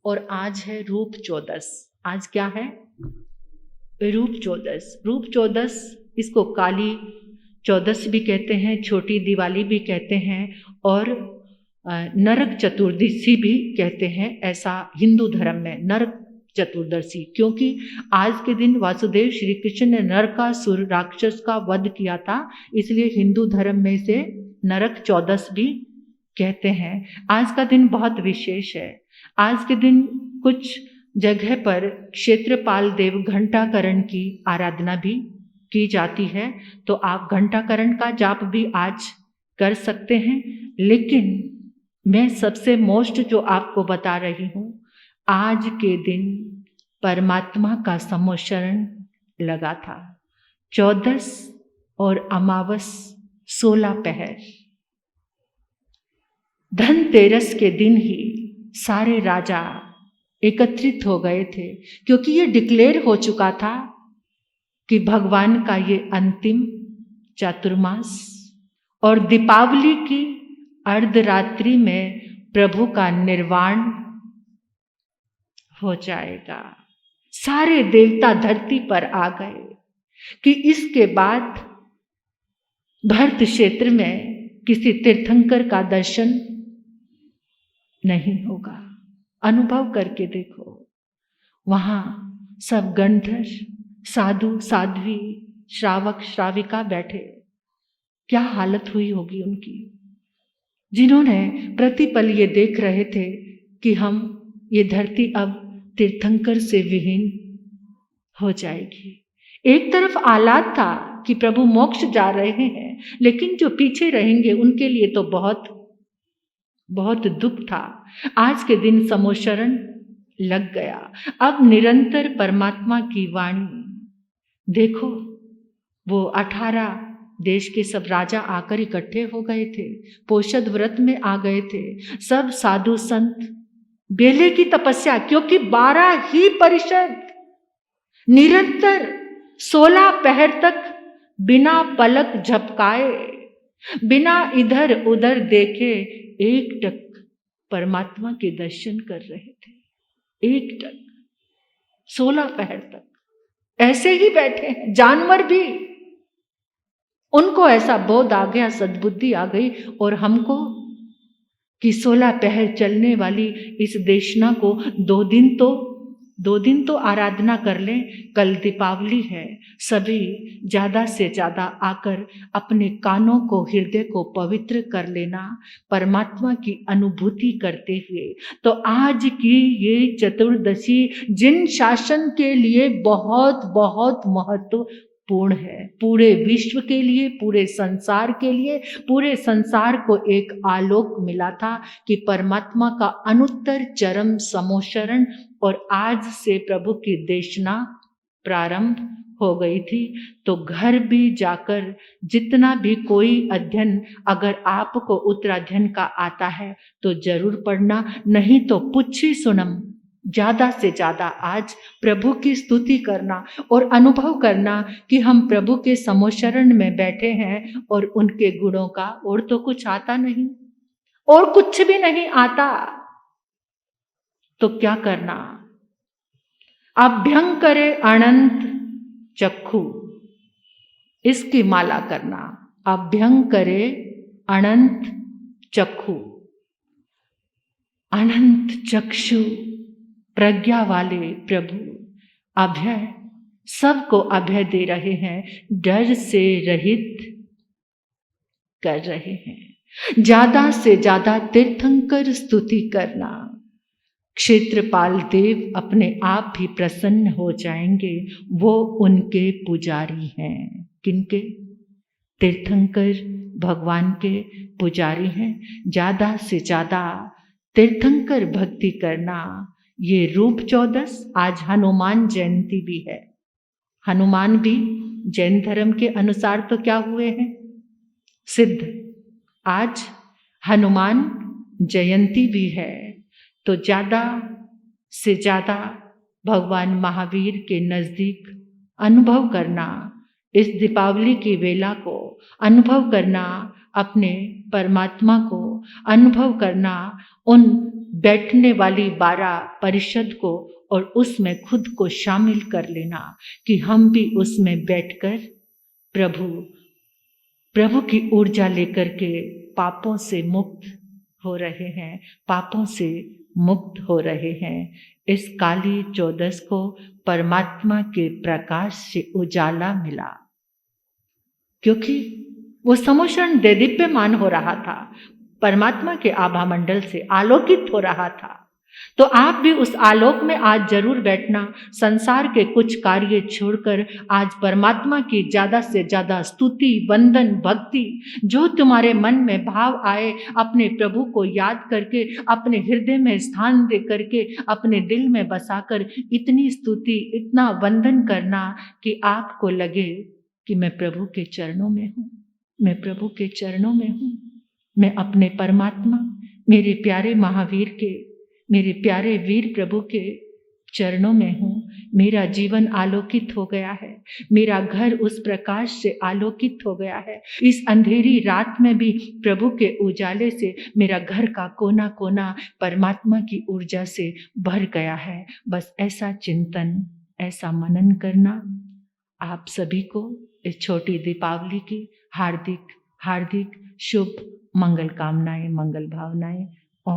और आज है रूप चौदस। आज क्या है? रूप चौदस। रूप चौदस, इसको काली चौदस भी कहते हैं, छोटी दिवाली भी कहते हैं और नरक चतुर्दशी भी कहते हैं। ऐसा हिंदू धर्म में नरक चतुर्दशी, क्योंकि आज के दिन वासुदेव श्री कृष्ण ने नरकासुर राक्षस का वध किया था, इसलिए हिंदू धर्म में से नरक चौदस भी कहते हैं। आज का दिन बहुत विशेष है। आज के दिन कुछ जगह पर क्षेत्रपाल देव घंटाकरण की आराधना भी की जाती है, तो आप घंटाकरण का जाप भी आज कर सकते हैं। लेकिन मैं सबसे मोस्ट जो आपको बता रही हूँ, आज के दिन परमात्मा का समोशरण लगा था। 14 और अमावस 16 पहर। धनतेरस के दिन ही सारे राजा एकत्रित हो गए थे, क्योंकि ये डिक्लेयर हो चुका था कि भगवान का ये अंतिम चातुर्मास और दीपावली की अर्धरात्रि में प्रभु का निर्वाण हो जाएगा। सारे देवता धरती पर आ गए कि इसके बाद भरत क्षेत्र में किसी तीर्थंकर का दर्शन नहीं होगा। अनुभव करके देखो, वहां सब गंधर्व, साधु साध्वी, श्रावक श्राविका बैठे, क्या हालत हुई होगी उनकी, जिन्होंने प्रतिपल ये देख रहे थे कि हम ये धरती अब तीर्थंकर से विहीन हो जाएगी। एक तरफ आह्लाद था कि प्रभु मोक्ष जा रहे हैं, लेकिन जो पीछे रहेंगे उनके लिए तो बहुत बहुत दुख था। आज के दिन समोशरण लग गया। अब निरंतर परमात्मा की वाणी देखो, वो 18 देश के सब राजा आकर इकट्ठे हो गए थे, पोषद व्रत में आ गए थे, सब साधु संत बेले की तपस्या, क्योंकि 12 ही परिषद निरंतर 16 पहर तक बिना पलक झपकाए, बिना इधर उधर देखे एकटक परमात्मा के दर्शन कर रहे थे। एकटक 16 पहर तक ऐसे ही बैठे हैं। जानवर भी, उनको ऐसा बोध आ गया, सद्बुद्धि आ गई, और हमको कि 16 पहर चलने वाली इस देशना को 2 दिन तो आराधना कर लें। कल दीपावली है, सभी ज़्यादा से ज़्यादा आकर अपने कानों को, हृदय को पवित्र कर लेना, परमात्मा की अनुभूति करते हुए। तो आज की ये चतुर्दशी जिन शासन के लिए बहुत बहुत महत्वपूर्ण है, पूरे विश्व के लिए, पूरे संसार के लिए, पूरे संसार को एक आलोक मिला था कि परमात्मा का अनुत्तर चरम समोशरण, और आज से प्रभु की देशना प्रारंभ हो गई थी। तो घर भी जाकर जितना भी कोई अध्ययन, अगर आपको उत्तराध्ययन का आता है तो जरूर पढ़ना, नहीं तो पुच्छी सुनम, ज़्यादा से ज़्यादा आज प्रभु की स्तुति करना और अनुभव करना कि हम प्रभु के समोशरण में बैठे हैं और उनके गुणों का और तो कुछ आता नहीं, और कुछ भी नहीं आता। तो क्या करना? अभ्यंकरे अनंत चक्षु, इसकी माला करना। अभ्यंकरे अनंत चक्षु, अनंत चक्षु प्रज्ञा वाले प्रभु अभय, सबको अभय दे रहे हैं, डर से रहित कर रहे हैं। ज्यादा से ज्यादा तीर्थंकर स्तुति करना, क्षेत्रपाल देव अपने आप भी प्रसन्न हो जाएंगे। वो उनके पुजारी हैं। किनके? तीर्थंकर भगवान के पुजारी हैं। ज़्यादा से ज़्यादा तीर्थंकर भक्ति करना। ये रूप चौदस, आज हनुमान जयंती भी है। हनुमान भी जैन धर्म के अनुसार तो क्या हुए हैं? सिद्ध। आज हनुमान जयंती भी है। तो ज़्यादा से ज़्यादा भगवान महावीर के नज़दीक अनुभव करना, इस दीपावली की वेला को अनुभव करना, अपने परमात्मा को अनुभव करना, उन बैठने वाली 12 परिषद को और उसमें खुद को शामिल कर लेना कि हम भी उसमें बैठकर प्रभु की ऊर्जा लेकर के पापों से मुक्त हो रहे हैं, पापों से मुक्त हो रहे हैं। इस काली चौदस को परमात्मा के प्रकाश से उजाला मिला, क्योंकि वो समोषण देदीप्यमान हो रहा था, परमात्मा के आभा मंडल से आलोकित हो रहा था। तो आप भी उस आलोक में आज जरूर बैठना, संसार के कुछ कार्य छोड़कर आज परमात्मा की ज़्यादा से ज़्यादा स्तुति, वंदन, भक्ति, जो तुम्हारे मन में भाव आए, अपने प्रभु को याद करके, अपने हृदय में स्थान दे करके, अपने दिल में बसाकर इतनी स्तुति, इतना वंदन करना कि आपको लगे कि मैं प्रभु के चरणों में हूँ, मैं प्रभु के चरणों में हूँ, मैं अपने परमात्मा, मेरे प्यारे महावीर के, मेरे प्यारे वीर प्रभु के चरणों में हूँ। मेरा जीवन आलोकित हो गया है, मेरा घर उस प्रकाश से आलोकित हो गया है। इस अंधेरी रात में भी प्रभु के उजाले से मेरा घर का कोना कोना परमात्मा की ऊर्जा से भर गया है। बस ऐसा चिंतन, ऐसा मनन करना। आप सभी को इस छोटी दीपावली की हार्दिक हार्दिक शुभ मंगल कामनाएं, मंगल भावनाएं।